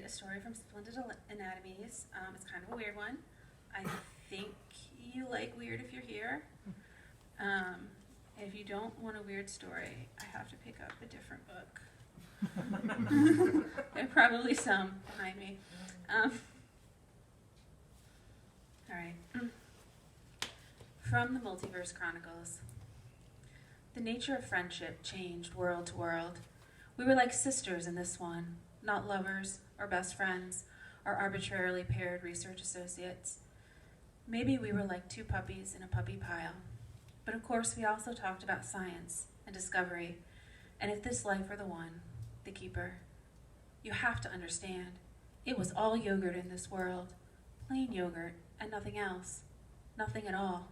a story from Splendid Anatomies. It's kind of a weird one. I think you like weird if you're here. If you don't want a weird story, I have to pick up a different book. There are probably some behind me. All right. From the Multiverse Chronicles. The nature of friendship changed world to world. We were like sisters in this one, not lovers or best friends or arbitrarily paired research associates. Maybe we were like two puppies in a puppy pile. But of course, we also talked about science and discovery, and if this life were the one, the keeper. You have to understand, it was all yogurt in this world, plain yogurt and nothing else, nothing at all.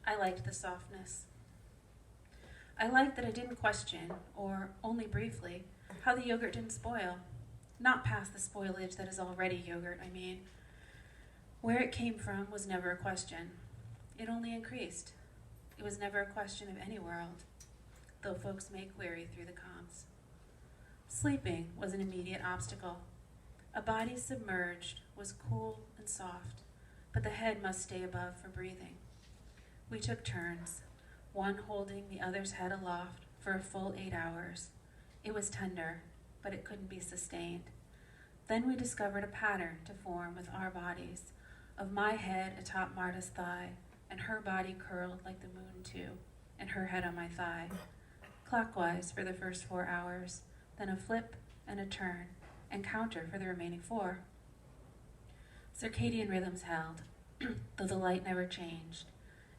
I liked the softness. I liked that I didn't question, or only briefly, how the yogurt didn't spoil. Not past the spoilage that is already yogurt, I mean. Where it came from was never a question. It only increased. It was never a question of any world, though folks may query through the comms. Sleeping was an immediate obstacle. A body submerged was cool and soft, but the head must stay above for breathing. We took turns, one holding the other's head aloft for a full 8 hours. It was tender, but it couldn't be sustained. Then we discovered a pattern to form with our bodies, of my head atop Marta's thigh, and her body curled like the moon too, and her head on my thigh. Clockwise for the first 4 hours, then a flip and a turn, and counter for the remaining 4. Circadian rhythms held, though the light never changed,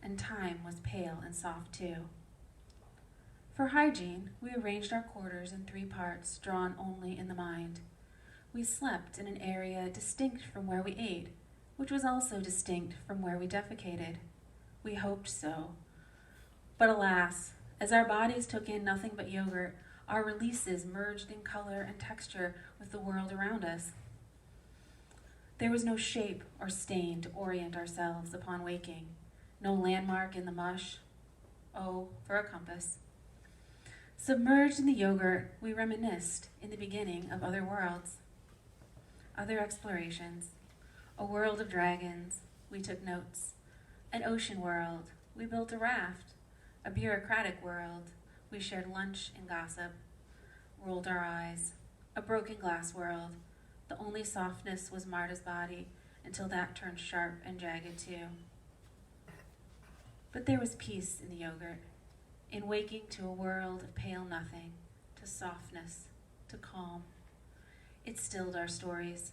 and time was pale and soft too. For hygiene, we arranged our quarters in 3 parts, drawn only in the mind. We slept in an area distinct from where we ate, which was also distinct from where we defecated. We hoped so. But alas, as our bodies took in nothing but yogurt, our releases merged in color and texture with the world around us. There was no shape or stain to orient ourselves upon waking, no landmark in the mush. Oh, for a compass. Submerged in the yogurt, we reminisced in the beginning of other worlds, other explorations. A world of dragons, we took notes. An ocean world, we built a raft. A bureaucratic world, we shared lunch and gossip, rolled our eyes. A broken glass world, the only softness was Marta's body until that turned sharp and jagged too. But there was peace in the yogurt, in waking to a world of pale nothing, to softness, to calm. It stilled our stories.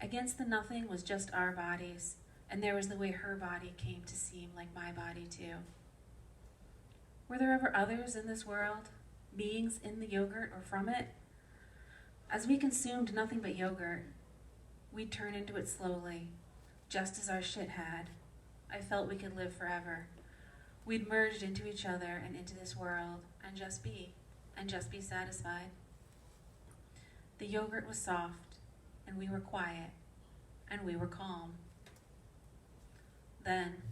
Against the nothing was just our bodies, and there was the way her body came to seem like my body too. Were there ever others in this world, beings in the yogurt or from it? As we consumed nothing but yogurt, we'd turn into it slowly, just as our shit had. I felt we could live forever. We'd merged into each other and into this world, and just be satisfied. The yogurt was soft, and we were quiet, and we were calm. Then,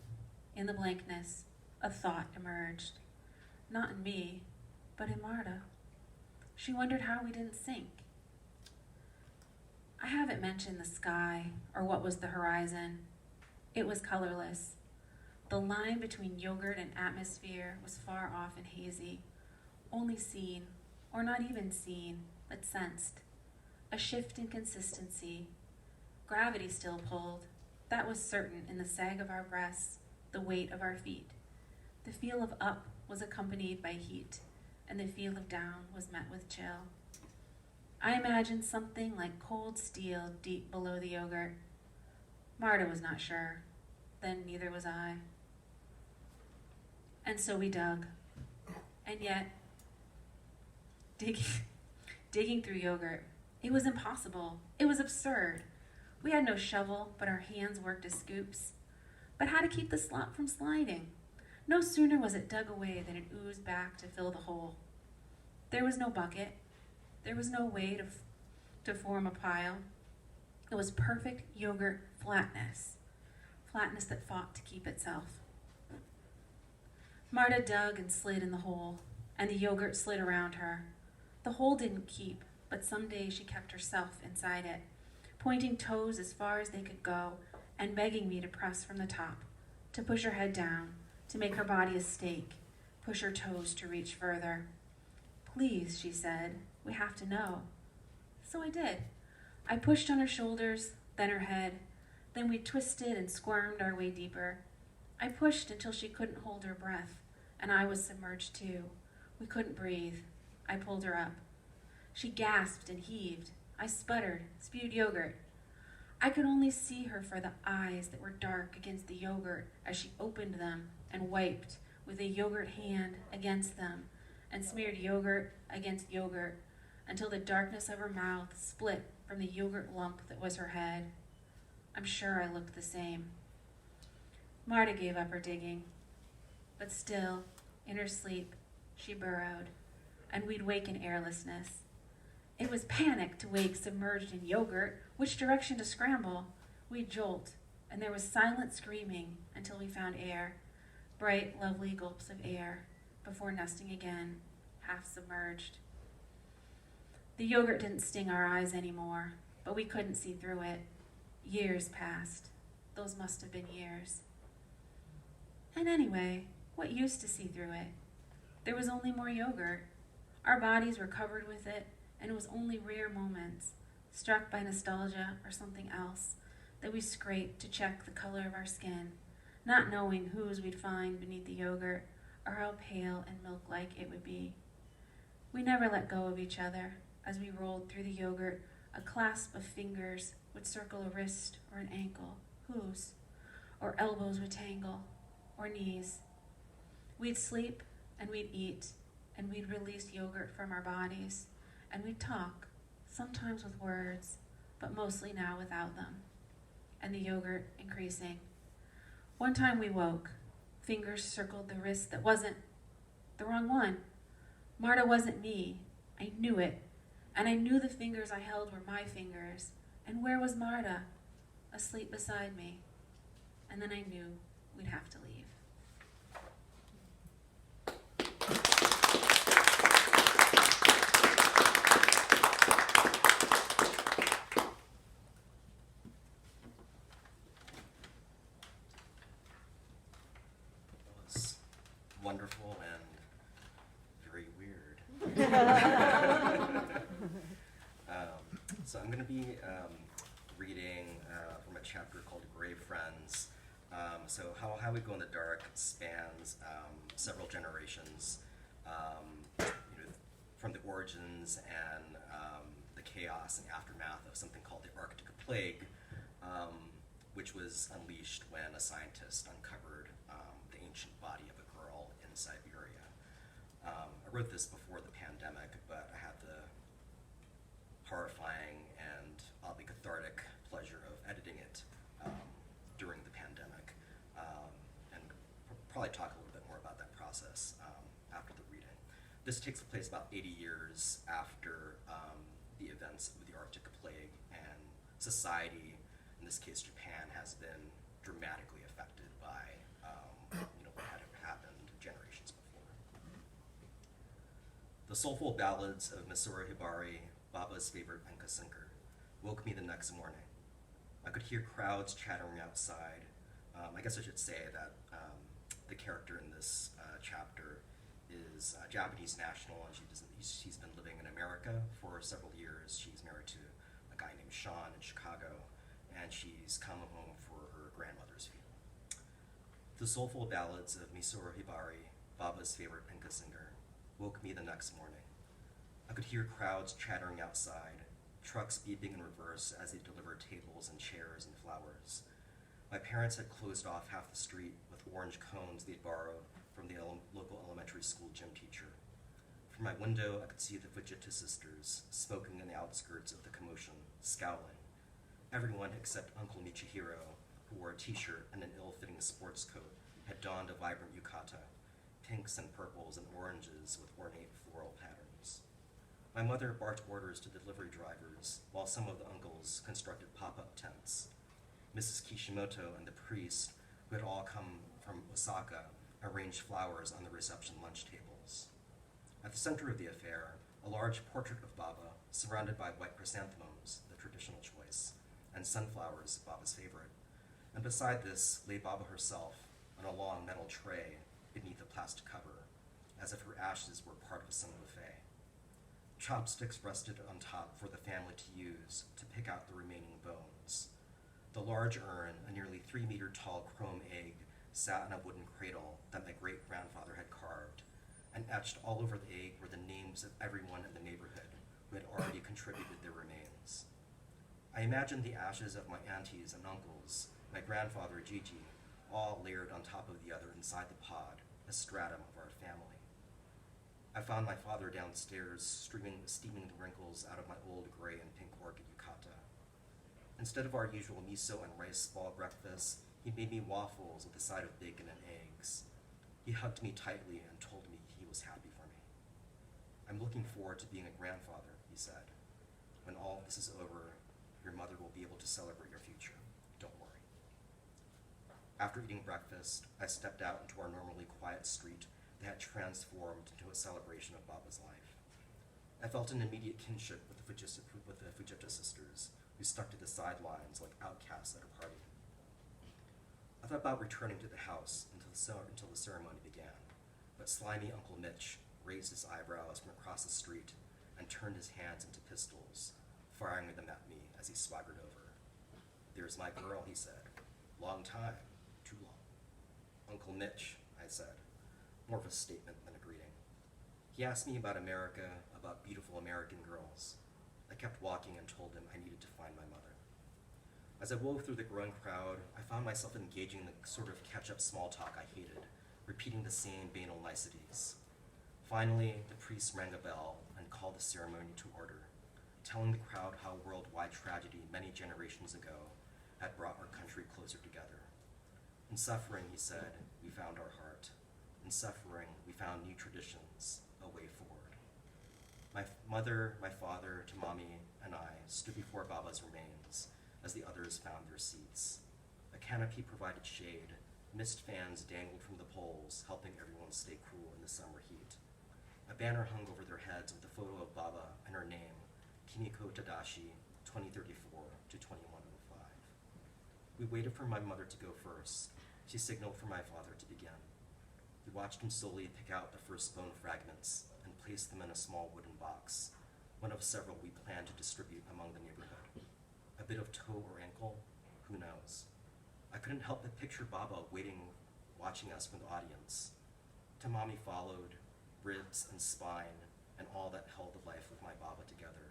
in the blankness, a thought emerged. Not in me, but in Marta. She wondered how we didn't sink. I haven't mentioned the sky or what was the horizon. It was colorless. The line between yogurt and atmosphere was far off and hazy, only seen, or not even seen, but sensed. A shift in consistency. Gravity still pulled. That was certain in the sag of our breasts, the weight of our feet. The feel of up was accompanied by heat, and the feel of down was met with chill. I imagined something like cold steel deep below the yogurt. Marta was not sure. Then neither was I. And so we dug. And yet, digging through yogurt, it was impossible. It was absurd. We had no shovel, but our hands worked as scoops. But how to keep the slop from sliding? No sooner was it dug away than it oozed back to fill the hole. There was no bucket. There was no way to form a pile. It was perfect yogurt flatness that fought to keep itself. Marta dug and slid in the hole, and the yogurt slid around her. The hole didn't keep, but but someday she kept herself inside it, pointing toes as far as they could go and begging me to press from the top, to push her head down, to make her body a stake, push her toes to reach further. Please, she said, we have to know. So I did. I pushed on her shoulders, then her head. Then we twisted and squirmed our way deeper. I pushed until she couldn't hold her breath, and I was submerged too. We couldn't breathe. I pulled her up. She gasped and heaved. I sputtered, spewed yogurt. I could only see her for the eyes that were dark against the yogurt as she opened them and wiped with a yogurt hand against them and smeared yogurt against yogurt until the darkness of her mouth split from the yogurt lump that was her head. I'm sure I looked the same. Marta gave up her digging, but still, in her sleep, she burrowed, and we'd wake in airlessness. It was panic to wake submerged in yogurt, which direction to scramble. We'd jolt, and there was silent screaming until we found air, bright, lovely gulps of air, before nesting again, half submerged. The yogurt didn't sting our eyes anymore, but we couldn't see through it. Years passed. Those must have been years. And anyway, what use to see through it? There was only more yogurt. Our bodies were covered with it, and it was only rare moments, struck by nostalgia or something else, that we scraped to check the color of our skin, not knowing whose we'd find beneath the yogurt or how pale and milk-like it would be. We never let go of each other. As we rolled through the yogurt, a clasp of fingers would circle a wrist or an ankle, whose? Or elbows would tangle, or knees. We'd sleep, and we'd eat, and we'd release yogurt from our bodies, and we'd talk, sometimes with words, but mostly now without them, and the yogurt increasing. One time we woke. Fingers circled the wrist that wasn't the wrong one. Marta wasn't me. I knew it. And I knew the fingers I held were my fingers. And where was Marta? Asleep beside me. And then I knew we'd have to leave. Wonderful and very weird. So I'm going to be reading from a chapter called Grave Friends. So How We Go in the Dark spans several generations, from the origins and the chaos and aftermath of something called the Arctic Plague, which was unleashed when a scientist uncovered the ancient body of a girl in Siberia. I wrote this before the pandemic, but I had the horrifying and oddly cathartic pleasure of editing it during the pandemic, and probably talk a little bit more about that process after the reading. This takes place about 80 years after the events of the Arctic Plague, and society, in this case Japan, has been dramatically affected by what had happened generations before. The soulful ballads of Misora Hibari, Baba's favorite penka singer, woke me the next morning. I could hear crowds chattering outside. I guess I should say that the character in this chapter is a Japanese national, and she's been living in America for several years. She's married to a guy named Sean in Chicago, and she's come home for her grandmother's funeral. The soulful ballads of Misora Hibari, Baba's favorite penka singer, woke me the next morning. I could hear crowds chattering outside, trucks beeping in reverse as they delivered tables and chairs and flowers. My parents had closed off half the street with orange cones they'd borrowed from the local elementary school gym teacher. From my window, I could see the Fujita sisters, smoking in the outskirts of the commotion, scowling. Everyone except Uncle Michihiro, who wore a t-shirt and an ill-fitting sports coat, had donned a vibrant yukata, pinks and purples and oranges with ornate floral patterns. My mother barked orders to delivery drivers, while some of the uncles constructed pop-up tents. Mrs. Kishimoto and the priest, who had all come from Osaka, arranged flowers on the reception lunch tables. At the center of the affair, a large portrait of Baba, surrounded by white chrysanthemums, the traditional choice, and sunflowers, Baba's favorite. And beside this lay Baba herself on a long metal tray beneath a plastic cover, as if her ashes were part of some buffet. Chopsticks rested on top for the family to use to pick out the remaining bones. The large urn, a nearly 3-meter tall chrome egg, sat in a wooden cradle that my great-grandfather had carved, and etched all over the egg were the names of everyone in the neighborhood who had already contributed their remains. I imagined the ashes of my aunties and uncles, my grandfather Gigi, all layered on top of the other inside the pod, a stratum of our family. I found my father downstairs steaming the wrinkles out of my old gray and pink orchid yukata. Instead of our usual miso and rice ball breakfast, he made me waffles with a side of bacon and eggs. He hugged me tightly and told me he was happy for me. I'm looking forward to being a grandfather, he said. When all this is over, your mother will be able to celebrate your future. Don't worry. After eating breakfast, I stepped out into our normally quiet street that had transformed into a celebration of Baba's life. I felt an immediate kinship with the Fujita sisters, who stuck to the sidelines like outcasts at a party. I thought about returning to the house until the ceremony began, but slimy Uncle Mitch raised his eyebrows from across the street and turned his hands into pistols, firing them at me as he swaggered over. "There's my girl," he said. "Long time, too long." "Uncle Mitch," I said, more of a statement than a greeting. He asked me about America, about beautiful American girls. I kept walking and told him I needed to find my mother. As I wove through the growing crowd, I found myself engaging in the sort of catch-up small talk I hated, repeating the same banal niceties. Finally, the priest rang a bell and called the ceremony to order, telling the crowd how worldwide tragedy many generations ago had brought our country closer together. In suffering, he said, we found our heart. In suffering, we found new traditions, a way forward. My mother, my father, Tamami, and I stood before Baba's remains as the others found their seats. A canopy provided shade. Mist fans dangled from the poles, helping everyone stay cool in the summer heat. A banner hung over their heads with a photo of Baba and her name, Kimiko Tadashi, 2034 to 2105. We waited for my mother to go first. She signaled for my father to begin. We watched him slowly pick out the first bone fragments and place them in a small wooden box, one of several we planned to distribute among the neighborhood. A bit of toe or ankle, who knows? I couldn't help but picture Baba watching us from the audience. Tamami followed, ribs and spine, and all that held the life of my Baba together,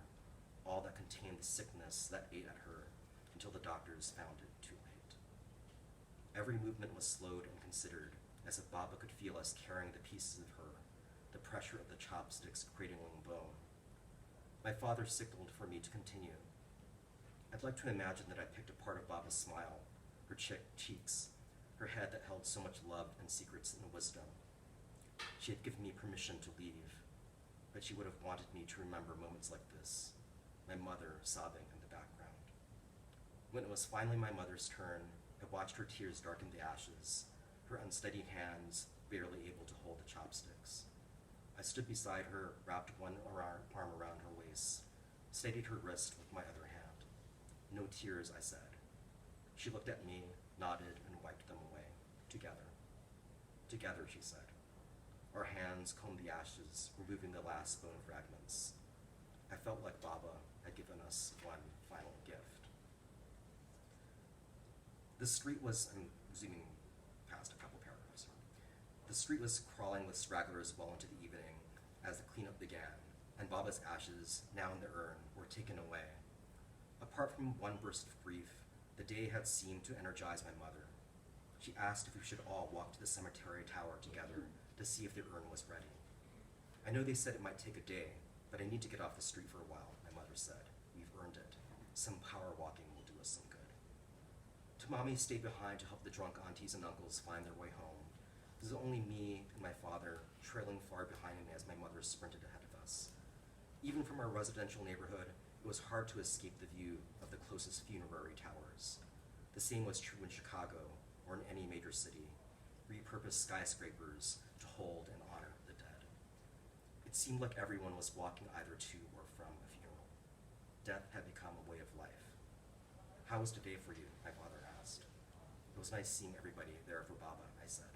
all that contained the sickness that ate at her until the doctors found it too late. Every movement was slowed and considered, as if Baba could feel us carrying the pieces of her, the pressure of the chopsticks cradling bone. My father signaled for me to continue. I'd like to imagine that I picked apart of Baba's smile, her cheeks, her head that held so much love and secrets and wisdom. She had given me permission to leave, but she would have wanted me to remember moments like this, my mother sobbing in the background. When it was finally my mother's turn, I watched her tears darken the ashes, her unsteady hands barely able to hold the chopsticks. I stood beside her, wrapped one arm around her waist, steadied her wrist with my other hand. "No tears," I said. She looked at me, nodded, and wiped them away. "Together." "Together," she said. Our hands combed the ashes, removing the last bone fragments. I felt like Baba had given us one final gift. The street was, I'm zooming past a couple paragraphs here. The street was crawling with stragglers well into the evening as the cleanup began, and Baba's ashes, now in the urn, were taken away. Apart from one burst of grief, the day had seemed to energize my mother. She asked if we should all walk to the cemetery tower together to see if the urn was ready. "I know they said it might take a day, but I need to get off the street for a while," my mother said. "We've earned it. Some power walking will do us some good." Tamami stayed behind to help the drunk aunties and uncles find their way home. It was only me and my father, trailing far behind me as my mother sprinted ahead of us. Even from our residential neighborhood, it was hard to escape the view of the closest funerary towers. The same was true in Chicago or in any major city, repurposed skyscrapers to hold and honor the dead. It seemed like everyone was walking either to or from a funeral. death had become a way of life. How was today for you? My father asked. It was nice seeing everybody there for Baba, I said.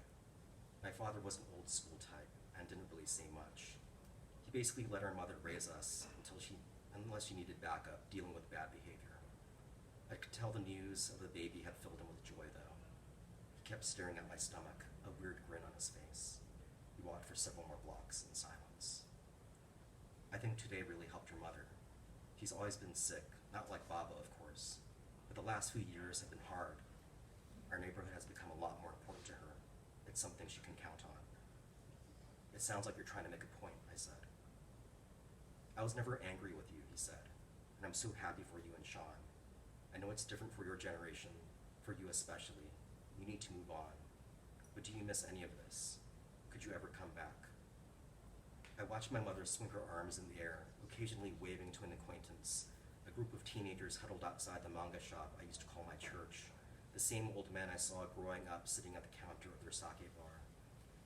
My father was an old school type and didn't really say much. He basically let our mother raise us unless she needed backup dealing with bad behavior. I could tell the news of the baby had filled him with joy, though. He kept staring at my stomach, a weird grin on his face. We walked for several more blocks in silence. I think today really helped your mother. She's always been sick, not like Baba, of course, but the last few years have been hard. Our neighborhood has become a lot more important to her. It's something she can count on. It sounds like you're trying to make a point, I said. I was never angry with you, he said, and I'm so happy for you and Sean. I know it's different for your generation, for you especially. You need to move on. But do you miss any of this? Could you ever come back? I watched my mother swing her arms in the air, occasionally waving to an acquaintance, a group of teenagers huddled outside the manga shop I used to call my church, the same old men I saw growing up sitting at the counter of their sake bar.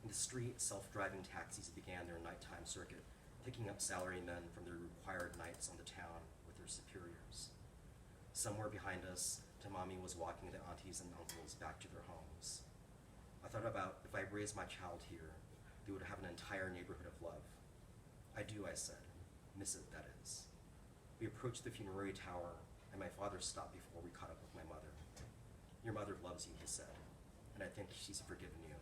In the street, self-driving taxis began their nighttime circuit, picking up salarymen from their required nights on the town with their superiors. Somewhere behind us, Tamami was walking the aunties and uncles back to their homes. I thought about if I raised my child here, they would have an entire neighborhood of love. I do, I said. Miss it, that is. We approached the funerary tower, and my father stopped before we caught up with my mother. Your mother loves you, he said, and I think she's forgiven you,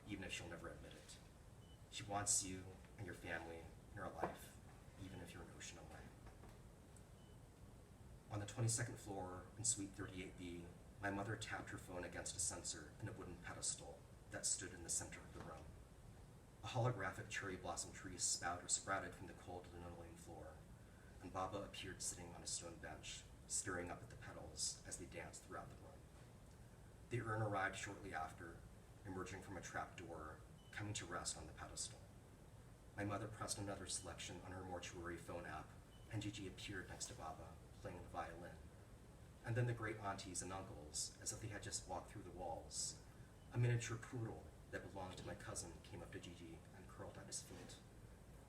even if she'll never admit it. She wants you and your family in her life, even if you're an ocean away. On the 22nd floor in Suite 38B, my mother tapped her phone against a sensor in a wooden pedestal that stood in the center of the room. A holographic cherry blossom tree sprouted from the cold linoleum floor, and Baba appeared sitting on a stone bench, staring up at the petals as they danced throughout the room. The urn arrived shortly after, emerging from a trap door, coming to rest on the pedestal. My mother pressed another selection on her mortuary phone app, and Gigi appeared next to Baba, playing the violin. And then the great aunties and uncles, as if they had just walked through the walls. A miniature poodle that belonged to my cousin came up to Gigi and curled at his feet.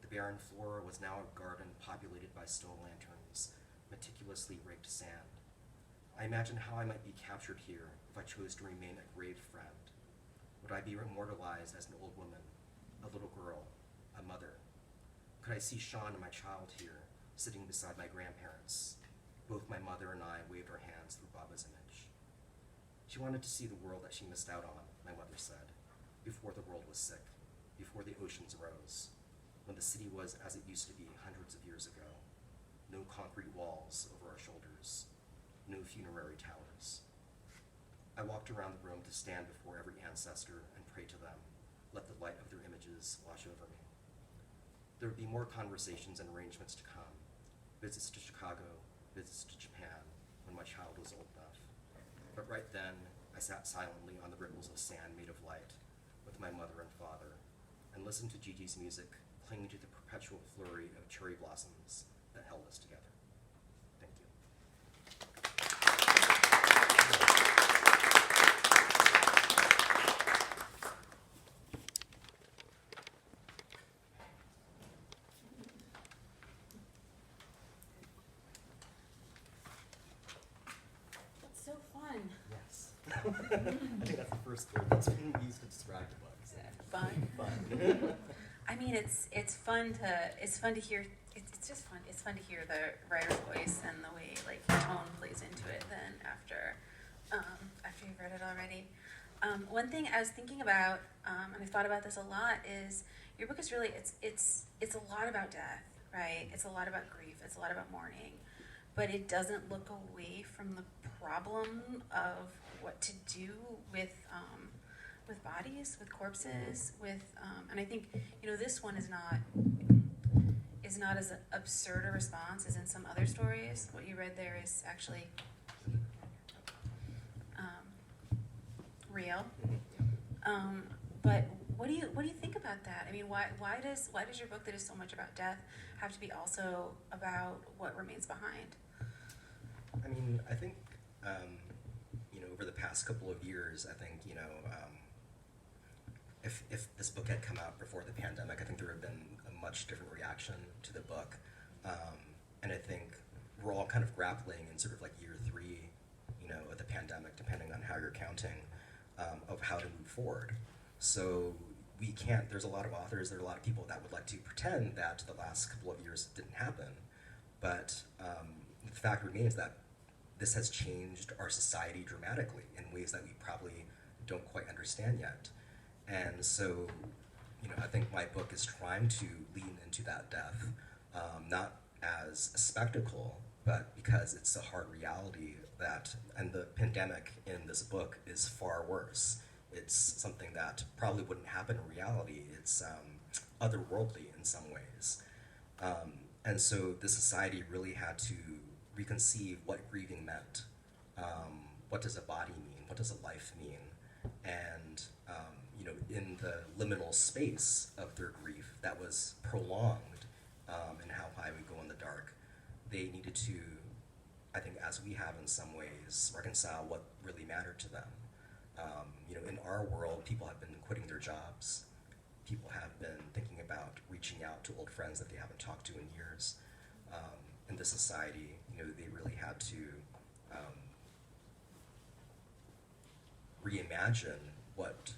The barren floor was now a garden populated by stone lanterns, meticulously raked sand. I imagined how I might be captured here if I chose to remain a grave friend. Would I be immortalized as an old woman, a little girl, a mother? Could I see Sean and my child here, sitting beside my grandparents? Both my mother and I waved our hands through Baba's image. She wanted to see the world that she missed out on, my mother said, before the world was sick, before the oceans rose, when the city was as it used to be hundreds of years ago. No concrete walls over our shoulders, no funerary towers. I walked around the room to stand before every ancestor and pray to them, let the light of their images wash over me. There would be more conversations and arrangements to come, visits to Chicago, visits to Japan, when my child was old enough. But right then, I sat silently on the ripples of sand made of light with my mother and father, and listened to Gigi's music, clinging to the perpetual flurry of cherry blossoms that held us together. Thank you. That's so fun. Yes. I think that's the first word that's been used to describe the book. So. Fun. Fun. I mean, it's fun to hear. It's just fun. It's fun to hear the writer's voice and the way like tone plays into it. Then after you've read it already, one thing I was thinking about, and I've thought about this a lot, is your book is really it's a lot about death, right? It's a lot about grief. It's a lot about mourning, but it doesn't look away from the problem of what to do with bodies, with corpses, and I think this one is not as absurd a response as in some other stories. What you read there is actually real. But what do you think about that? I mean, why does your book that is so much about death have to be also about what remains behind? I mean, I think over the past couple of years, I think if this book had come out before the pandemic, I think there would have been a much different reaction to the book, and I think we're all kind of grappling in sort of like year 3, of the pandemic, depending on how you're counting, of how to move forward. So we can't, there's a lot of authors, there are a lot of people that would like to pretend that the last couple of years didn't happen. But the fact remains that this has changed our society dramatically in ways that we probably don't quite understand yet. And so, I think my book is trying to lean into that death, not as a spectacle, but because it's a hard reality and the pandemic in this book is far worse. It's something that probably wouldn't happen in reality. It's otherworldly in some ways. And so the society really had to reconceive what grieving meant. What does a body mean? What does a life mean? And, in the liminal space of their grief that was prolonged and how high we go in the dark, they needed to, I think, as we have in some ways, reconcile what really mattered to them. In our world, people have been quitting their jobs. People have been thinking about reaching out to old friends that they haven't talked to in years. In this society, they really had to reimagine what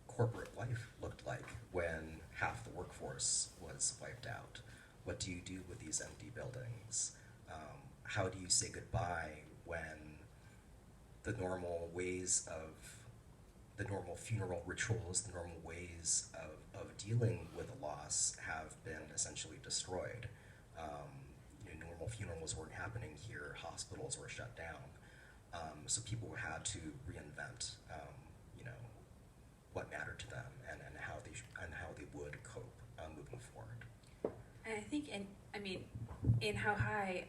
corporate life looked like when half the workforce was wiped out. What do you do with these empty buildings? How do you say goodbye when the normal ways of, the normal funeral rituals, the normal ways of dealing with a loss have been essentially destroyed? Normal funerals weren't happening here, hospitals were shut down. So people had to reinvent, what mattered to them and how they would cope moving forward. And I think in how high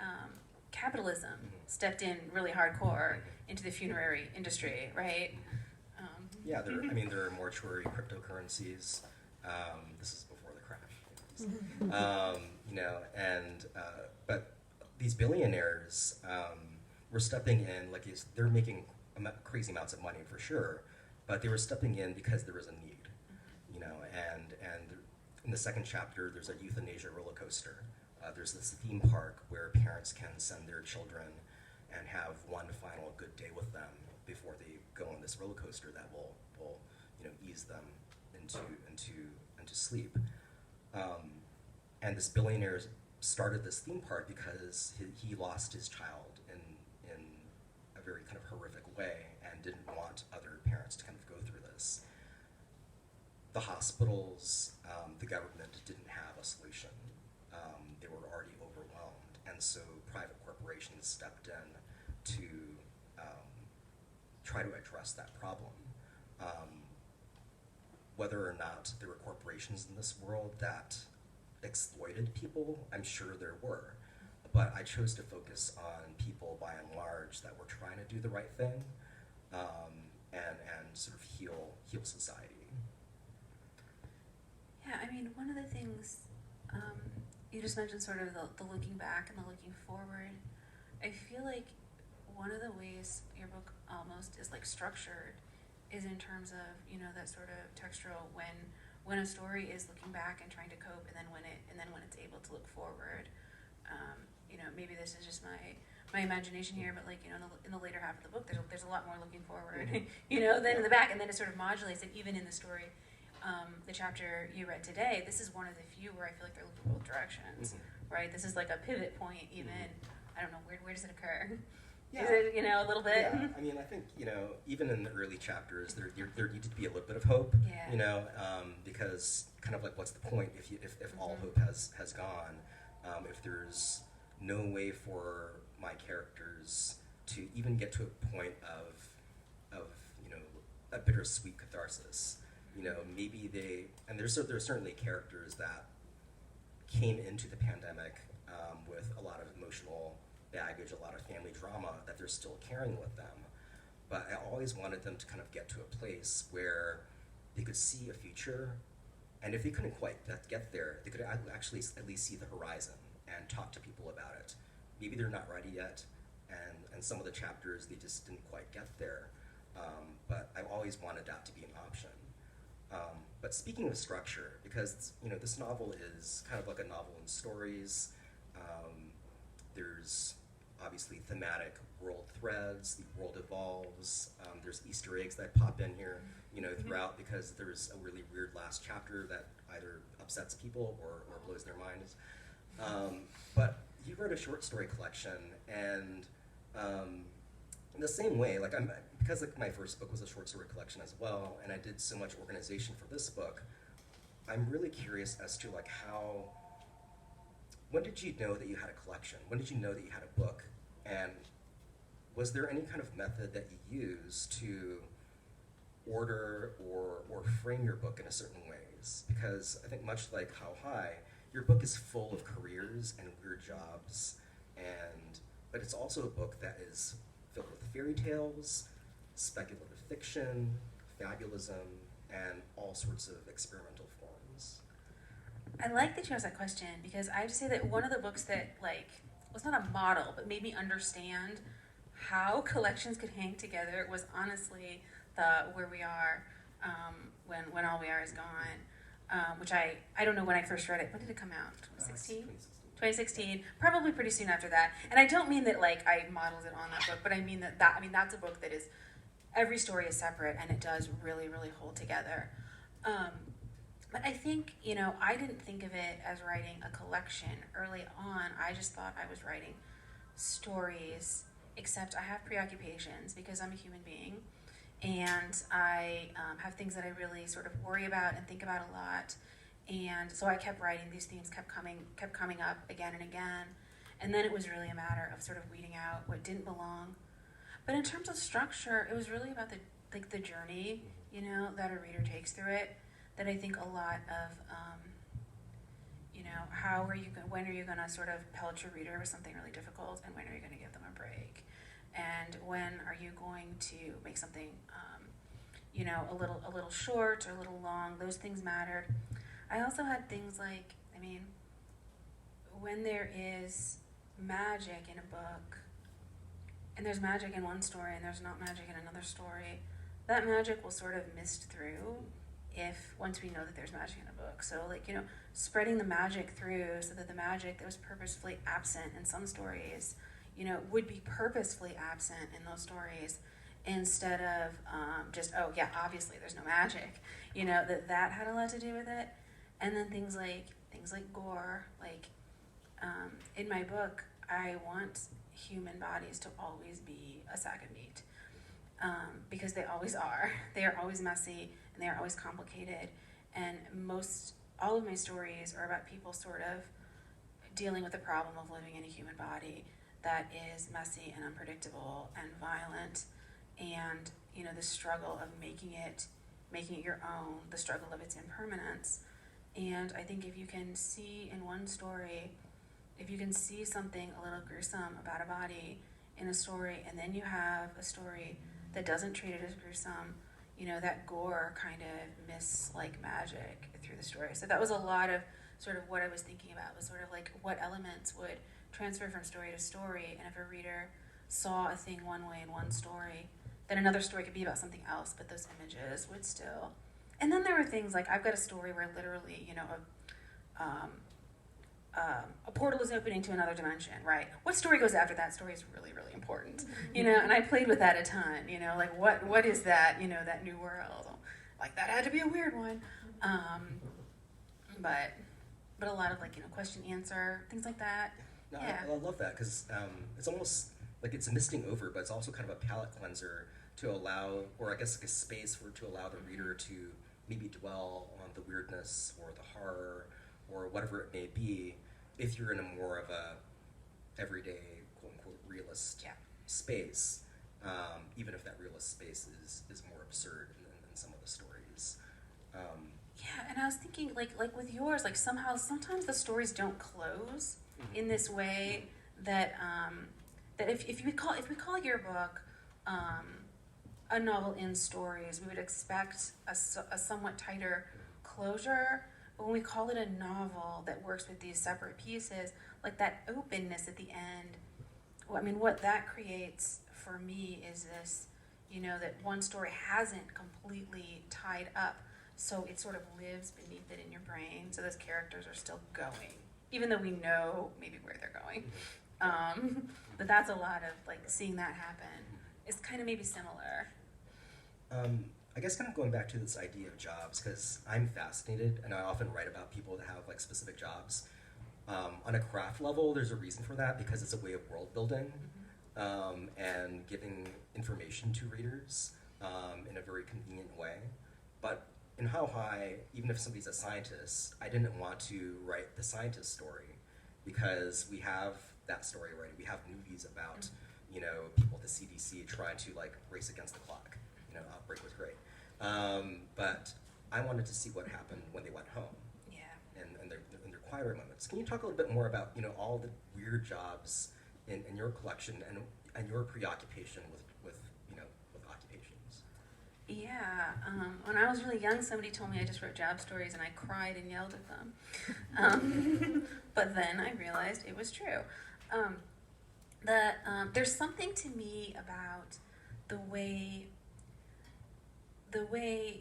capitalism stepped in really hardcore into the funerary industry, right? Yeah, there are mortuary cryptocurrencies. This is before the crash. But these billionaires were stepping in, they're making crazy amounts of money for sure, but they were stepping in because there was a need, and in the second chapter, there's a euthanasia roller coaster. There's this theme park where parents can send their children and have one final good day with them before they go on this roller coaster that will ease them into sleep. And this billionaire started this theme park because he lost his child in a very kind of horrific way and didn't want other parents to kind of go through this. The hospitals, the government didn't have a solution. They were already overwhelmed, and so private corporations stepped in to try to address that problem. Whether or not there were corporations in this world that exploited people, I'm sure there were. But I chose to focus on people, by and large, that were trying to do the right thing and sort of heal society. Yeah, one of the things you just mentioned, sort of the looking back and the looking forward. I feel like one of the ways your book almost is structured is in terms of that sort of textural when a story is looking back and trying to cope, and then when it's able to look forward. Maybe this is just my imagination here, but in the later half of the book, there's a lot more looking forward, than in the back, and then it sort of modulates it. Even in the story, the chapter you read today, this is one of the few where I feel like they're looking both directions, right? This is like a pivot point, even. I don't know, where does it occur? Yeah. Is it, a little bit? Yeah, I think, even in the early chapters, there needed to be a little bit of hope, because kind of what's the point if all hope has gone, if there's no way for my characters to even get to a point of a bittersweet catharsis. Maybe there's certainly characters that came into the pandemic with a lot of emotional baggage, a lot of family drama that they're still carrying with them. But I always wanted them to kind of get to a place where they could see a future, and if they couldn't quite get there, they could actually at least see the horizon and talk to people about it. Maybe they're not ready yet, and some of the chapters, they just didn't quite get there. But I always wanted that to be an option. But speaking of structure, because this novel is kind of like a novel in stories, there's obviously thematic world threads. The world evolves. There's Easter eggs that pop in here, throughout, because there's a really weird last chapter that either upsets people or blows their minds. But you wrote a short story collection, and in the same way, because my first book was a short story collection as well, and I did so much organization for this book, I'm really curious as to when did you know that you had a collection? When did you know that you had a book? And was there any kind of method that you used to order or frame your book in a certain ways? Because I think much like How High, your book is full of careers and weird jobs, but it's also a book that is filled with fairy tales, speculative fiction, fabulism, and all sorts of experimental forms. I like that you asked that question, because I have to say that one of the books that was not a model, but made me understand how collections could hang together was honestly the Where We Are, when All We Are Is Gone, which I don't know when I first read it. When did it come out? 2016? 2016, probably pretty soon after that. And I don't mean that I modeled it on that book, but I mean that's a book that is, every story is separate, and it does really, really hold together. But I think, I didn't think of it as writing a collection early on. I just thought I was writing stories, except I have preoccupations because I'm a human being, and I have things that I really sort of worry about and think about a lot. And so I kept writing, these themes kept coming up again and again. And then it was really a matter of sort of weeding out what didn't belong. But in terms of structure, it was really about the journey, that a reader takes through it. That I think a lot of, when are you going to sort of pellet your reader with something really difficult, and when are you going to give them a break? And when are you going to make something, a little short or a little long? Those things mattered. I also had things when there is magic in a book, and there's magic in one story and there's not magic in another story, that magic will sort of mist through once we know that there's magic in a book. So spreading the magic through so that the magic that was purposefully absent in some stories, would be purposefully absent in those stories, instead of obviously there's no magic, that had a lot to do with it. And then things like gore, in my book, I want human bodies to always be a sack of meat, because they always are. They are always messy, and they are always complicated. And all of my stories are about people sort of dealing with the problem of living in a human body that is messy and unpredictable and violent, and the struggle of making it your own, the struggle of its impermanence. And I think if you can see in one story, if you can see something a little gruesome about a body in a story, and then you have a story that doesn't treat it as gruesome, that gore kind of mists like magic through the story. So that was a lot of sort of what I was thinking about, was sort of what elements would transfer from story to story, and if a reader saw a thing one way in one story, then another story could be about something else, but those images would still. And then there were things I've got a story where literally, a portal is opening to another dimension, right? What story goes after that story is really, really important, and I played with that a ton, what is that, that new world? That had to be a weird one. But a lot of question answer, things like that. No, Yeah. I love that, because it's almost it's a misting over, but it's also kind of a palate cleanser to allow, or I guess a space to allow the reader to maybe dwell on the weirdness or the horror or whatever it may be, if you're in a more of a everyday, quote-unquote, realist space, even if that realist space is more absurd than some of the stories. Yeah, and I was thinking, like with yours, sometimes the stories don't close in this way that that if we call your book a novel in stories, we would expect a somewhat tighter closure. But when we call it a novel that works with these separate pieces, that openness at the end, what that creates for me is this, that one story hasn't completely tied up, so it sort of lives beneath it in your brain, so those characters are still going, even though we know maybe where they're going. But that's a lot of like seeing that happen. It's kind of maybe similar. I guess kind of going back to this idea of jobs, because I'm fascinated, and I often write about people that have like specific jobs. On a craft level, there's a reason for that, because it's a way of world building and giving information to readers in a very convenient way. But in How High, even if somebody's a scientist, I didn't want to write the scientist story, because we have that story already. We have movies about, you know, people at the CDC trying to like race against the clock. You know, Outbreak was great. But I wanted to see what happened when they went home. Yeah. And their quieter moments. Can you talk a little bit more about, you know, all the weird jobs in your collection and your preoccupation with you know, with occupations? Yeah, when I was really young, somebody told me I just wrote job stories, and I cried and yelled at them. But then I realized it was true. There's something to me about the way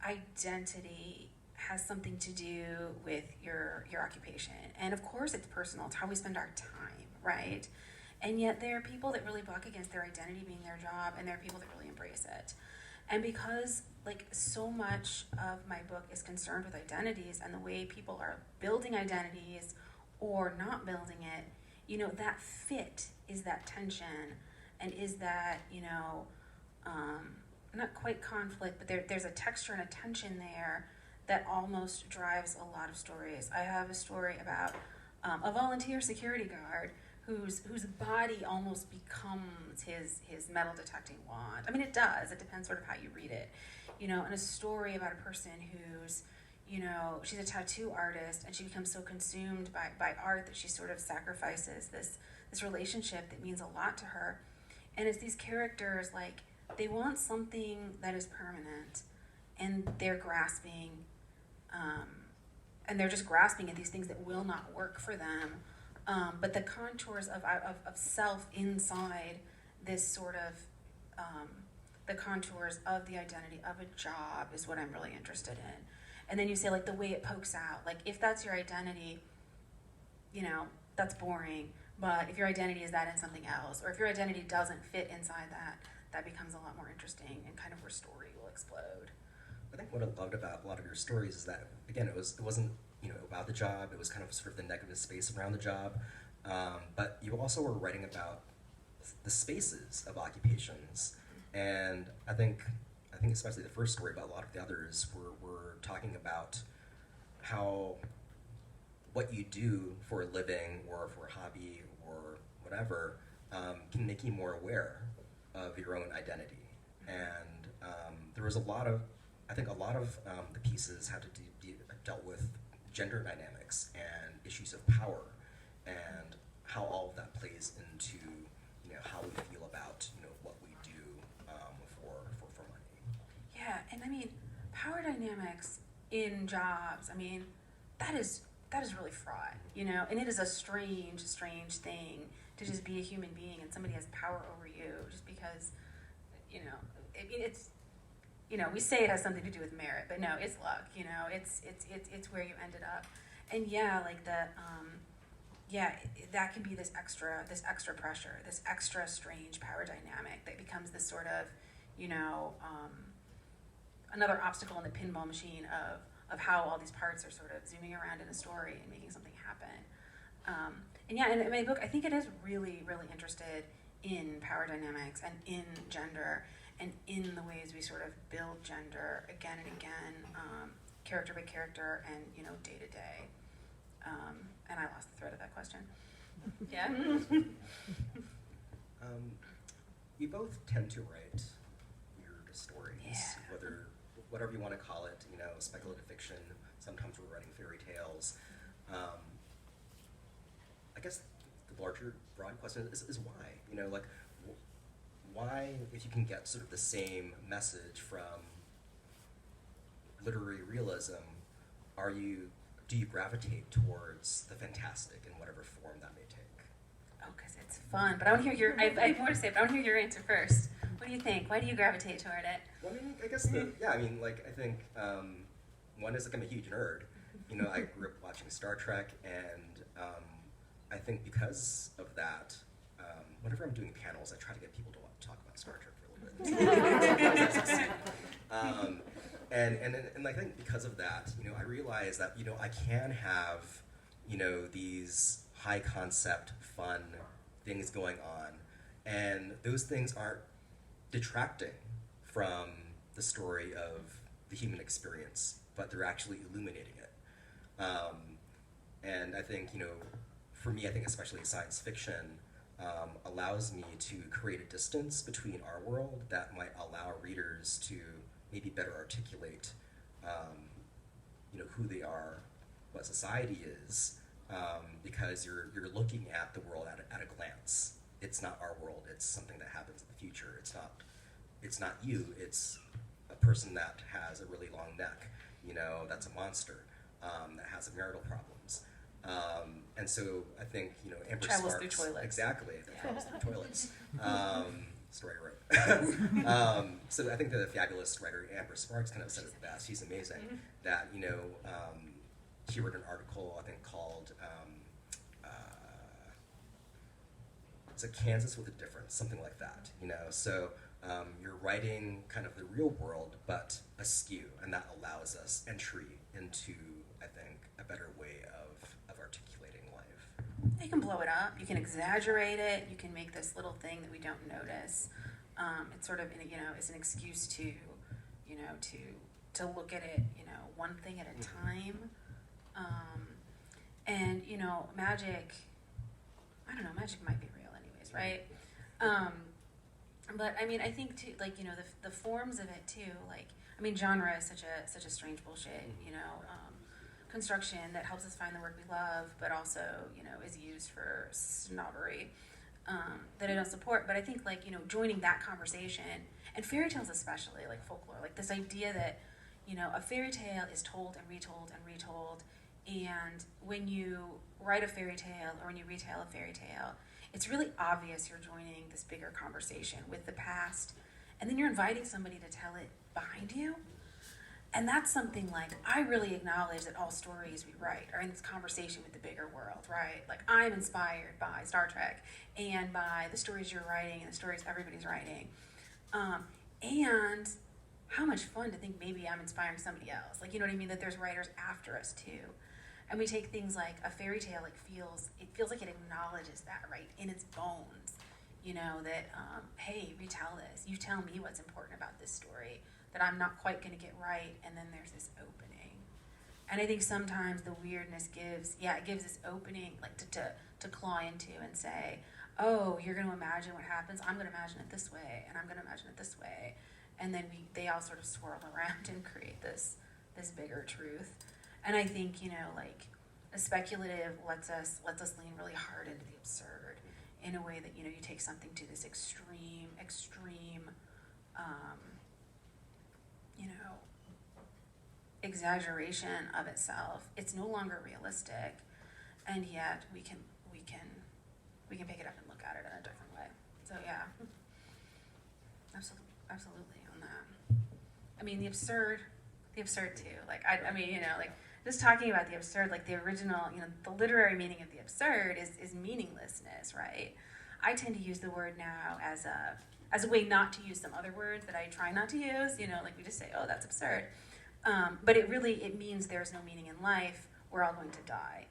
identity has something to do with your occupation. And of course it's personal, it's how we spend our time, right? And yet there are people that really buck against their identity being their job, and there are people that really embrace it. And because like so much of my book is concerned with identities and the way people are building identities or not building it, you know, that fit is that tension, and is that, you know, not quite conflict, but there's a texture and a tension there that almost drives a lot of stories. I have a story about a volunteer security guard whose body almost becomes his metal detecting wand. I mean, it does. It depends sort of how you read it. You know, and a story about a person who's, you know, she's a tattoo artist, and she becomes so consumed by art that she sort of sacrifices this relationship that means a lot to her. And it's these characters, like, they want something that is permanent, and they're grasping, and they're just grasping at these things that will not work for them. But the contours of self inside this sort of, the contours of the identity of a job is what I'm really interested in. And then you say, like, the way it pokes out. Like, if that's your identity, you know, that's boring. But if your identity is that in something else, or if your identity doesn't fit inside that becomes a lot more interesting, and kind of where story will explode. I think what I loved about a lot of your stories is that, again, it wasn't, you know, about the job. It was kind of sort of the negative space around the job. But you also were writing about the spaces of occupations. And I think especially the first story, but a lot of the others were talking about how what you do for a living or for a hobby or whatever can make you more aware of your own identity. And there was a lot of the pieces had to dealt with gender dynamics and issues of power, and how all of that plays into, you know, how we feel about, you know, what we do for money. Yeah, and I mean, power dynamics in jobs, I mean, that is really fraught, you know, and it is a strange thing to just be a human being and somebody has power over you just because, you know, I mean, it's, you know, we say it has something to do with merit, but no, it's luck, you know, it's where you ended up. And yeah, like that can be this extra pressure, this extra strange power dynamic that becomes this sort of, you know, another obstacle in the pinball machine of how all these parts are sort of zooming around in a story and making something happen. And yeah, in my book, I think it is really, really interested in power dynamics and in gender and in the ways we sort of build gender again and again, character by character and, you know, day to day. And I lost the thread of that question. Yeah. We both tend to write weird stories, Yeah. whatever you want to call it, you know, speculative fiction. Sometimes we're writing fairy tales. I guess the larger, broad question is why? You know, like, why, if you can get sort of the same message from literary realism, do you gravitate towards the fantastic in whatever form that may take? Oh, because it's fun. But I want to hear I have more to say, but I want to hear your answer first. What do you think? Why do you gravitate toward it? Well, I mean, I guess I think one is, like, I'm a huge nerd. You know, I grew up watching Star Trek, and I think because of that, whenever I'm doing panels, I try to get people to talk about Star Trek for a little bit. And I think because of that, I realize that, I can have, these high concept, fun things going on, and those things aren't detracting from the story of the human experience, but they're actually illuminating it. And I think, for me, I think especially science fiction allows me to create a distance between our world that might allow readers to maybe better articulate, who they are, what society is, because you're looking at the world at a glance. It's not our world. It's something that happens in the future. It's not you. It's a person that has a really long neck. That's a monster that has marital problems. And so I think Amber travels Sparks, through toilets. Exactly, that travels through toilets. Story I wrote. So I think the fabulous writer Amber Sparks kind of said it best. She's amazing. Mm-hmm. That she wrote an article I think called it's a Kansas with a difference, something like that. So you're writing kind of the real world, but askew, and that allows us entry into, I think, a better way of articulating life. You can blow it up. You can exaggerate it. You can make this little thing that we don't notice. It's sort of, it's an excuse to, to look at it, one thing at a time. And, magic, I don't know, magic might be real anyways, right? But I mean, I think too, like, the forms of it too, like, I mean, genre is such a strange bullshit, construction that helps us find the work we love, but also, is used for snobbery, that I don't support. But I think, like, joining that conversation, and fairy tales especially, like folklore, like this idea that, a fairy tale is told and retold and retold, and when you write a fairy tale or when you retell a fairy tale, it's really obvious you're joining this bigger conversation with the past, and then you're inviting somebody to tell it behind you. And that's something, like, I really acknowledge that all stories we write are in this conversation with the bigger world, right? Like, I'm inspired by Star Trek and by the stories you're writing and the stories everybody's writing. And how much fun to think maybe I'm inspiring somebody else. Like, you know what I mean? That there's writers after us too. And we take things like a fairy tale, it feels like it acknowledges that, right, in its bones. That, hey, retell this. You tell me what's important about this story that I'm not quite going to get right, and then there's this opening. And I think sometimes the weirdness gives this opening, like, to claw into and say, oh, you're going to imagine what happens, I'm going to imagine it this way, and I'm going to imagine it this way. And then they all sort of swirl around and create this bigger truth. And I think, like, a speculative lets us lean really hard into the absurd in a way that, you take something to this extreme, exaggeration of itself. It's no longer realistic, and yet we can pick it up and look at it in a different way. So yeah, absolutely on that. I mean, the absurd too. Like, I mean, like, just talking about the absurd, like the original, the literary meaning of the absurd is meaninglessness, right? I tend to use the word now as a way not to use some other words that I try not to use, like we just say, oh, that's absurd. But it means there's no meaning in life, we're all going to die.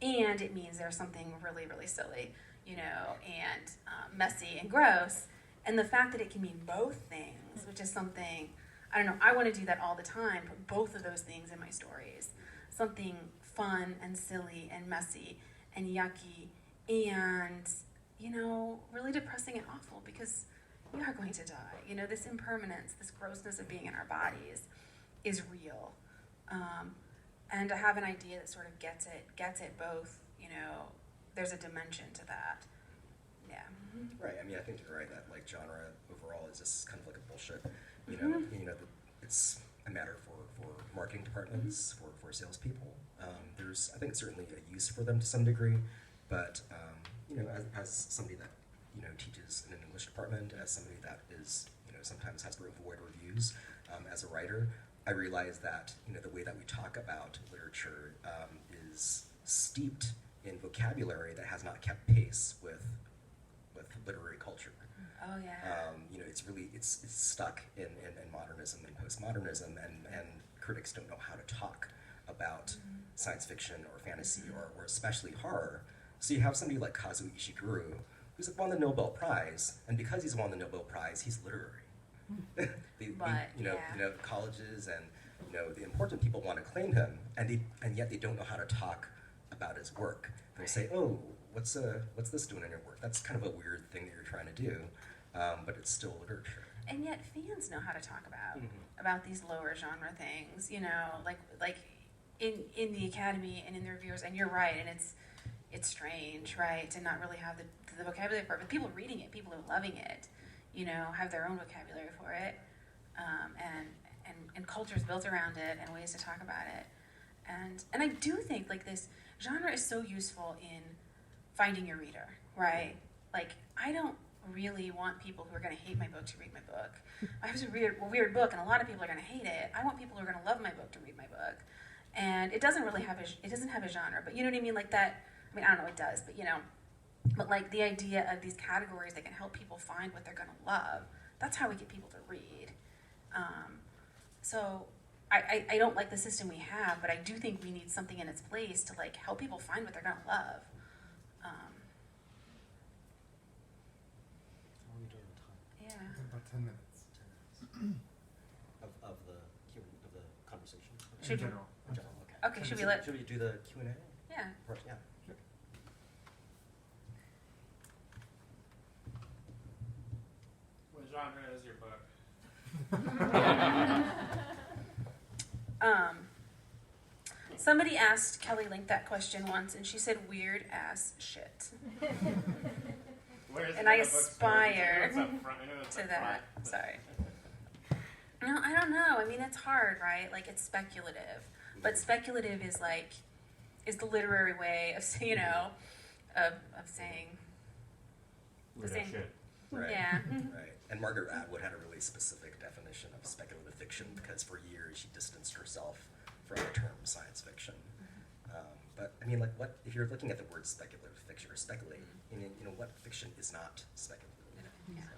And it means there's something really, really silly, and messy and gross. And the fact that it can mean both things, which is something, I don't know, I want to do that all the time, put both of those things in my stories. Something fun and silly and messy and yucky and, really depressing and awful, because we are going to die. This impermanence, this grossness of being in our bodies is real. And to have an idea that sort of gets it both, there's a dimension to that. Yeah. Right. I mean, I think you're right that, like, genre overall is just kind of like a bullshit. It's a matter for marketing departments, for salespeople. There's, I think, certainly a use for them to some degree, but as somebody that teaches in an English department, as somebody that is sometimes has to avoid reviews, as a writer, I realize that the way that we talk about literature is steeped in vocabulary that has not kept pace with literary culture. Oh yeah. It's stuck in modernism and postmodernism, and critics don't know how to talk about science fiction or fantasy or especially horror. So you have somebody like Kazuo Ishiguro, who's won the Nobel Prize, and because he's won the Nobel Prize, he's literary. Colleges and the important people want to claim him, and yet they don't know how to talk about his work. They'll say, "Oh, what's this doing in your work? That's kind of a weird thing that you're trying to do, but it's still literature." And yet fans know how to talk about these lower genre things, like in the Academy and in the reviewers. And you're right, and it's strange, right, to not really have the vocabulary for it. But people reading it, people who are loving it, have their own vocabulary for it, and cultures built around it and ways to talk about it. And I do think like this genre is so useful in finding your reader, right? Like I don't really want people who are going to hate my book to read my book. I have a weird book, and a lot of people are going to hate it. I want people who are going to love my book to read my book. And it doesn't really have a genre, but you know what I mean? Like that. I mean, I don't know, it does, but but like the idea of these categories that can help people find what they're going to love. That's how we get people to read. So I don't like the system we have, but I do think we need something in its place to like help people find what they're going to love. How are we doing with time? Yeah. About 10 minutes. 10 minutes. of the conversation? In general. In general, okay. Okay, should we do the Q&A? Yeah. Yeah. What genre is your book? Somebody asked Kelly Link that question once, and she said weird ass shit. And I aspire to that. Sorry. No, I don't know. I mean, it's hard, right? Like, it's speculative. But speculative is the literary way of, of saying. Shit. Right. Yeah. Right. And Margaret Atwood had a really specific definition of speculative fiction because for years she distanced herself from the term science fiction. But I mean, like, what if you're looking at the word speculative fiction or speculate? What fiction is not speculative? Yeah. So,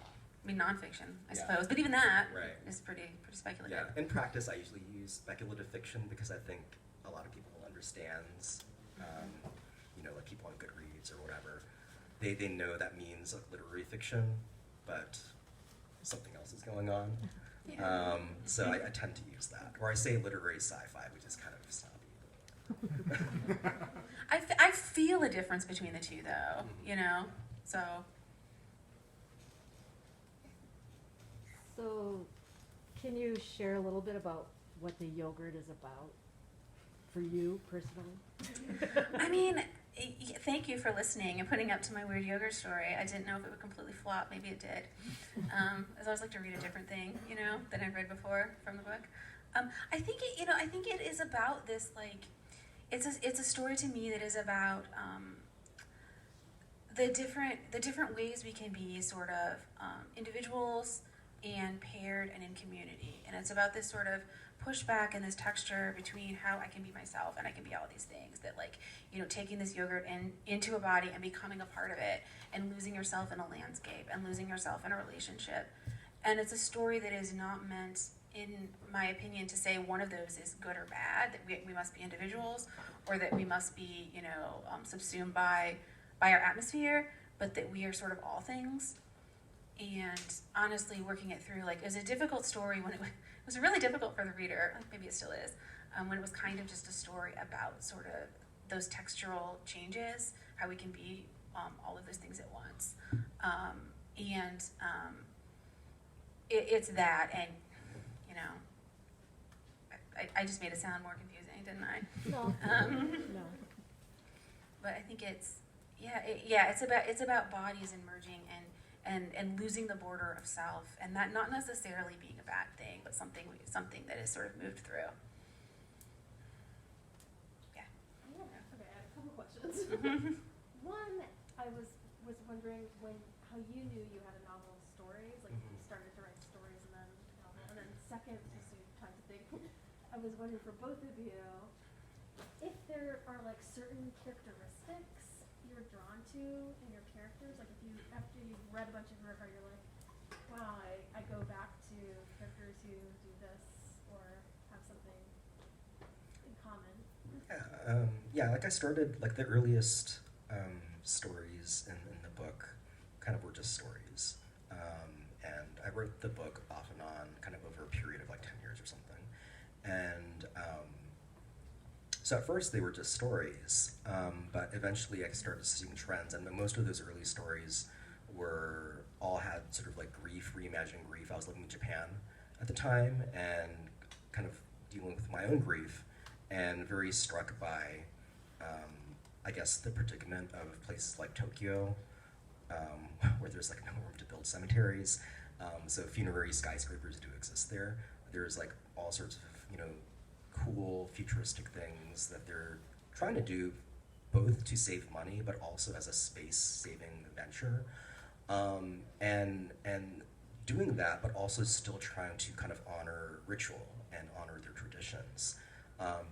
I mean, nonfiction, I Yeah. suppose. But even that Right. is pretty speculative. Yeah. In practice, I usually use speculative fiction because I think a lot of people understands, like people on Goodreads or whatever. They know that means like literary fiction, but something else is going on. Yeah. So I tend to use that. Or I say literary sci-fi, which is kind of snobby. I feel a difference between the two, though, So, So, can you share a little bit about what the yogurt is about for you personally? I mean, thank you for listening and putting up to my weird yogurt story. I didn't know if it would completely flop. Maybe it did. I always like to read a different thing, than I've read before from the book. I think it is about this, like, it's a story to me that is about the different ways we can be sort of individuals and paired and in community. And it's about this sort of pushback and this texture between how I can be myself and I can be all these things that, like, taking this yogurt into a body and becoming a part of it and losing yourself in a landscape and losing yourself in a relationship. And it's a story that is not meant, in my opinion, to say one of those is good or bad, that we must be individuals or that we must be, subsumed by our atmosphere, but that we are sort of all things. And honestly, working it through, like, it was a difficult story when it was really difficult for the reader, maybe it still is, when it was kind of just a story about sort of those textural changes, how we can be all of those things at once. It's that, and, I just made it sound more confusing, didn't I? No. No. But I think it's about bodies and merging and losing the border of self, and that not necessarily being a bad thing, but something that is sort of moved through. Yeah. Okay, I had a couple questions. One, I was wondering how you knew you had a novel stories, like you started to write stories and then novel, and then second, just so you have time to think, I was wondering for both of you if there are like certain characteristics you're drawn to in your characters? Like if you, after you've read a bunch of her, you're like, wow, I go back to characters who do this or have something in common. Yeah, like I started, like the earliest stories in the book kind of were just stories. And I wrote the book off and on kind of over a period of like 10 years or something. And so at first they were just stories, but eventually I started seeing trends, and most of those early stories all had sort of like grief, reimagining grief. I was living in Japan at the time and kind of dealing with my own grief, and very struck by, I guess, the predicament of places like Tokyo, where there's like no room to build cemeteries. So funerary skyscrapers do exist there. There's like all sorts of, cool futuristic things that they're trying to do, both to save money but also as a space-saving venture, and doing that, but also still trying to kind of honor ritual and honor their traditions.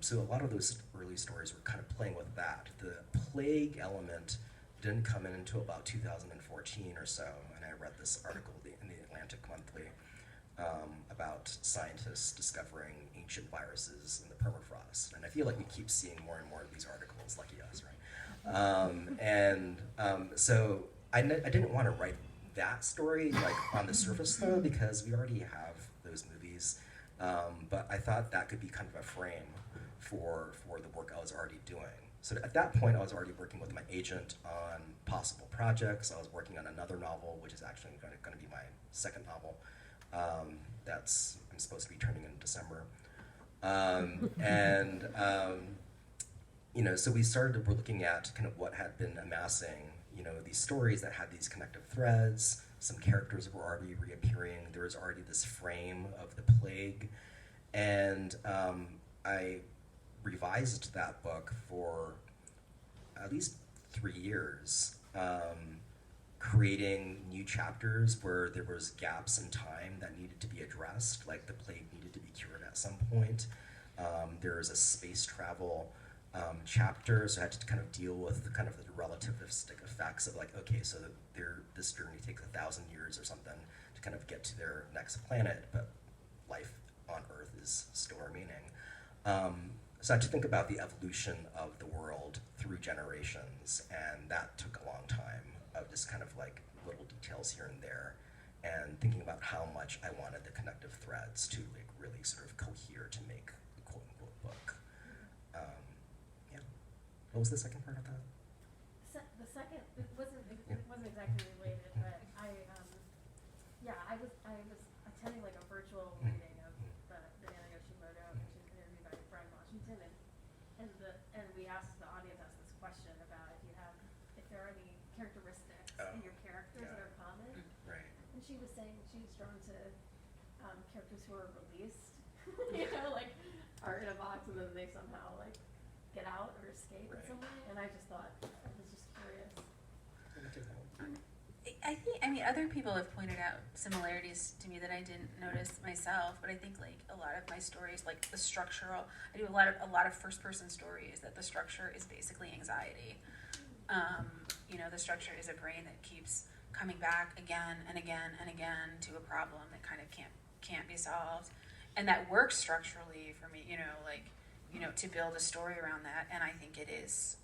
So a lot of those early stories were kind of playing with that. The plague element didn't come in until about 2014 or so, and I read this article in the Atlantic Monthly about scientists discovering ancient viruses in the permafrost. And I feel like we keep seeing more and more of these articles, lucky us, right? So I didn't want to write that story like on the surface though, because we already have those movies. But I thought that could be kind of a frame for the work I was already doing. So at that point, I was already working with my agent on possible projects. I was working on another novel, which is actually going to be my second novel. I'm supposed to be turning in December. So we started looking at kind of what had been amassing, these stories that had these connective threads. Some characters were already reappearing. There was already this frame of the plague. And I revised that book for at least 3 years, creating new chapters where there was gaps in time that needed to be addressed, like the plague needed to be cured at some point. There was a space travel chapter, so I had to kind of deal with the relativistic effects of like, okay, so this journey takes 1,000 years or something to kind of get to their next planet, but life on Earth is still remaining. So I had to think about the evolution of the world through generations, and that took a long time of just kind of like little details here and there, and thinking about how much I wanted the connective threads to like really sort of cohere to make a quote-unquote book. Yeah. What was the second part of that? The second, it wasn't exactly related, but I was attending like a virtual reading of the Nagamatsu, and she was interviewed by Brian Washington, and we asked the audience this question about if there are any characteristics in your characters that are common. Right. And she was saying she was drawn to characters who are released, like are in a box and then they somehow like get out or escape in some way. And I just thought, I was just curious. I mean, other people have pointed out similarities to me that I didn't notice myself, but I think like a lot of my stories, like the structural, I do a lot of first-person stories that the structure is basically anxiety. The structure is a brain that keeps coming back again and again and again to a problem that kind of can't be solved, and that works structurally for me. To build a story around that, and I think it is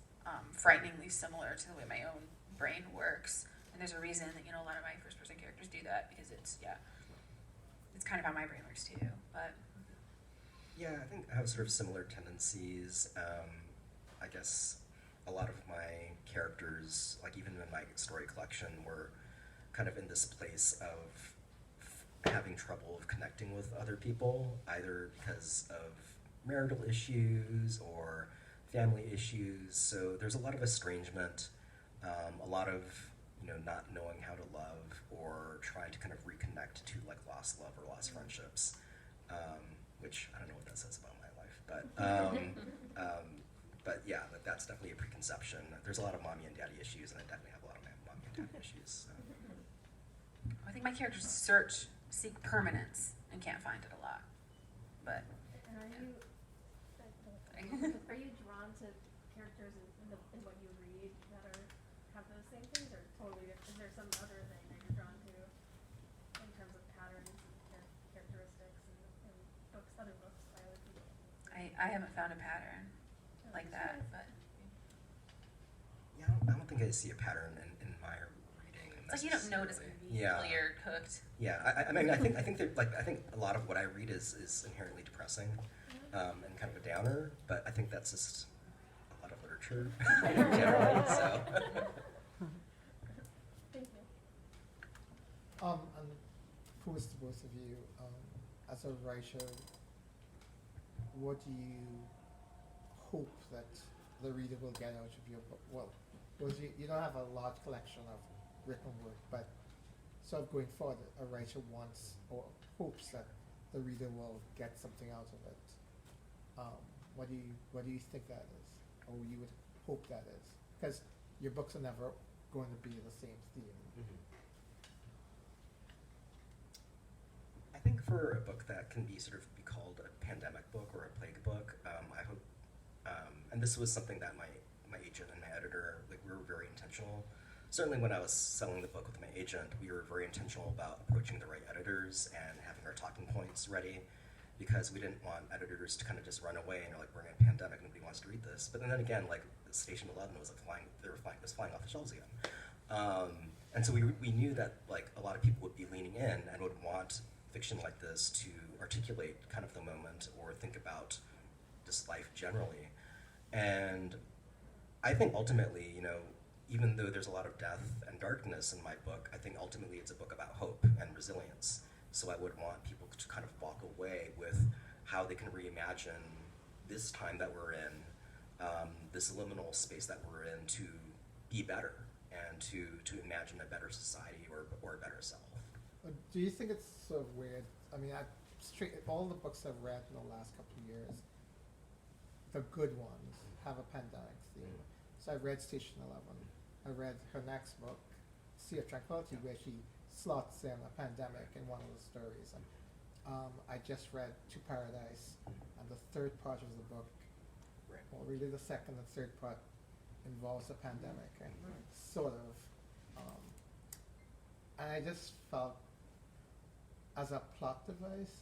frighteningly similar to the way my own brain works. And there's a reason that a lot of my first-person characters do that, because it's kind of how my brain works too. But yeah, I think I have sort of similar tendencies. I guess a lot of my characters, like even in my story collection, were kind of in this place of having trouble of connecting with other people, either because of marital issues or family issues. So there's a lot of estrangement, a lot of not knowing how to love, or trying to kind of reconnect to like lost love or lost friendships, which I don't know what that says about my life, but yeah, that's definitely a preconception. There's a lot of mommy and daddy issues, and I definitely have a lot of mommy and daddy issues. So. I think my characters seek permanence and can't find it a lot. But And are you drawn to characters in what you read that are things, or totally different? Is there some other thing that you're drawn to in terms of patterns and characteristics and books, other books by other people? I haven't found a pattern like that, but Yeah, I don't think I see a pattern in my reading. it's like you don't notice necessarily. immediately Yeah. you're cooked. Yeah, I mean, I think that, like, I think a lot of what I read is inherently depressing, and kind of a downer. But I think that's just a lot of literature generally. So. Thank you. And pose to both of you, as a writer, what do you hope that the reader will get out of your book? Well, you don't have a large collection of written work, but sort of going forward, a writer wants or hopes that the reader will get something out of it. What do you think that is, or you would hope that is? Because your books are never going to be the same theme. I think for a book that can be be called a pandemic book or a plague book, I hope, and this was something that my agent and my editor, like, we were very intentional. Certainly when I was selling the book with my agent, we were very intentional about approaching the right editors and having our talking points ready, because we didn't want editors to kind of just run away and, like, we're in a pandemic, nobody wants to read this. But then again, like, Station 11 was flying off the shelves again. And so we knew that, like, a lot of people would be leaning in and would want fiction like this to articulate kind of the moment or think about just life generally. And I think ultimately, even though there's a lot of death and darkness in my book, I think ultimately it's a book about hope and resilience. So I would want people to kind of walk away with how they can reimagine this time that we're in, this liminal space that we're in, to be better and to imagine a better society or a better self. Do you think it's sort of weird? I mean, all the books I've read in the last couple of years, the good ones, have a pandemic theme. So I read Station 11. I read her next book, Sea of Tranquility, where she slots in a pandemic in one of the stories. I just read To Paradise, and the third part of the book, well, really the second and third part, involves a pandemic, and sort of. And I just felt, as a plot device,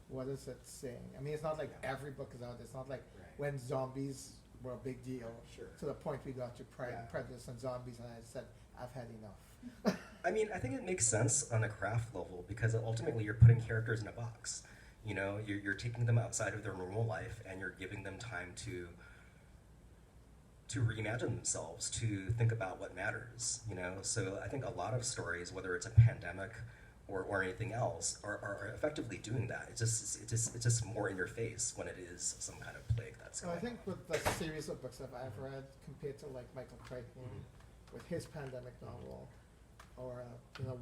what is it saying? I mean, it's not like every book is out. It's not like when zombies were a big deal, to the point we got to Pride and Prejudice and zombies, and I said, I've had enough. I mean, I think it makes sense on a craft level, because ultimately you're putting characters in a box. You're taking them outside of their normal life, and you're giving them time to reimagine themselves, to think about what matters. So I think a lot of stories, whether it's a pandemic or anything else, are effectively doing that. It's just more in your face when it is some kind of plague that's going on. I think with the series of books that I've read, compared to like Michael Crichton with his pandemic novel, or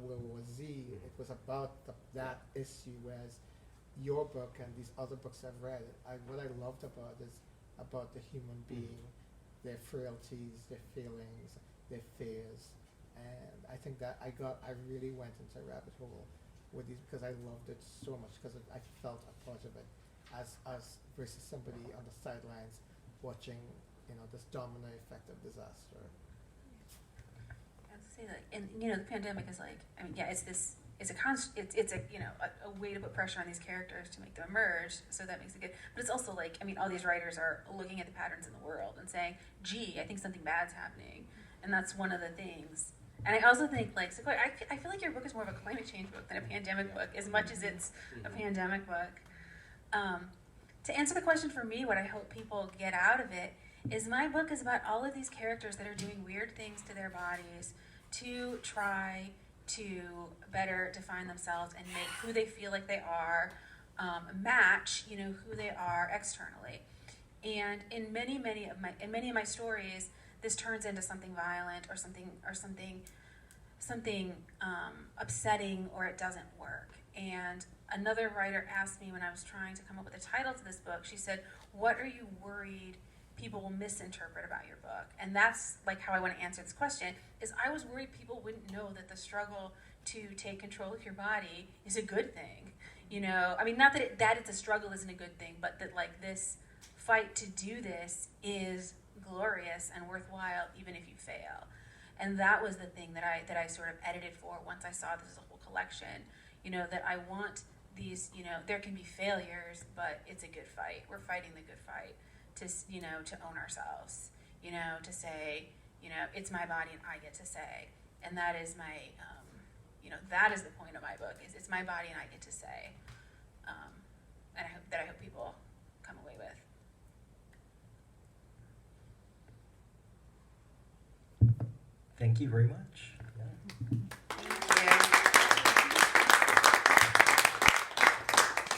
World War Z, it was about that issue, whereas your book and these other books I've read, what I loved about is about the human being, their frailties, their feelings, their fears. And I think that I really went into a rabbit hole with these, because I loved it so much, because I felt a part of it as versus somebody on the sidelines watching, this domino effect of disaster. I have to say, like, and the pandemic is like, I mean, yeah, it's a way to put pressure on these characters to make them emerge, so that makes it good. But it's also like, I mean, all these writers are looking at the patterns in the world and saying, gee, I think something bad's happening, and that's one of the things. And I also think, like, Sequoia, I feel like your book is more of a climate change book than a pandemic book, as much as it's a pandemic book. To answer the question for me, what I hope people get out of it is my book is about all of these characters that are doing weird things to their bodies to try to better define themselves and make who they feel like they are match, who they are externally. And in many of my stories, this turns into something violent or something upsetting, or it doesn't work. And another writer asked me when I was trying to come up with a title to this book, she said, what are you worried people will misinterpret about your book? And that's like how I want to answer this question, is I was worried people wouldn't know that the struggle to take control of your body is a good thing. I mean, not that it's a struggle isn't a good thing, but that, like, this fight to do this is glorious and worthwhile even if you fail. And that was the thing that I sort of edited for once I saw this as a whole collection. You know, that I want these, you know, there can be failures, but it's a good fight. We're fighting the good fight to, you know, to own ourselves, you know, to say, you know, it's my body and I get to say. And that is my, you know, that is the point of my book, is it's my body and I get to say. And I hope people come away with. Thank you very much. Yeah.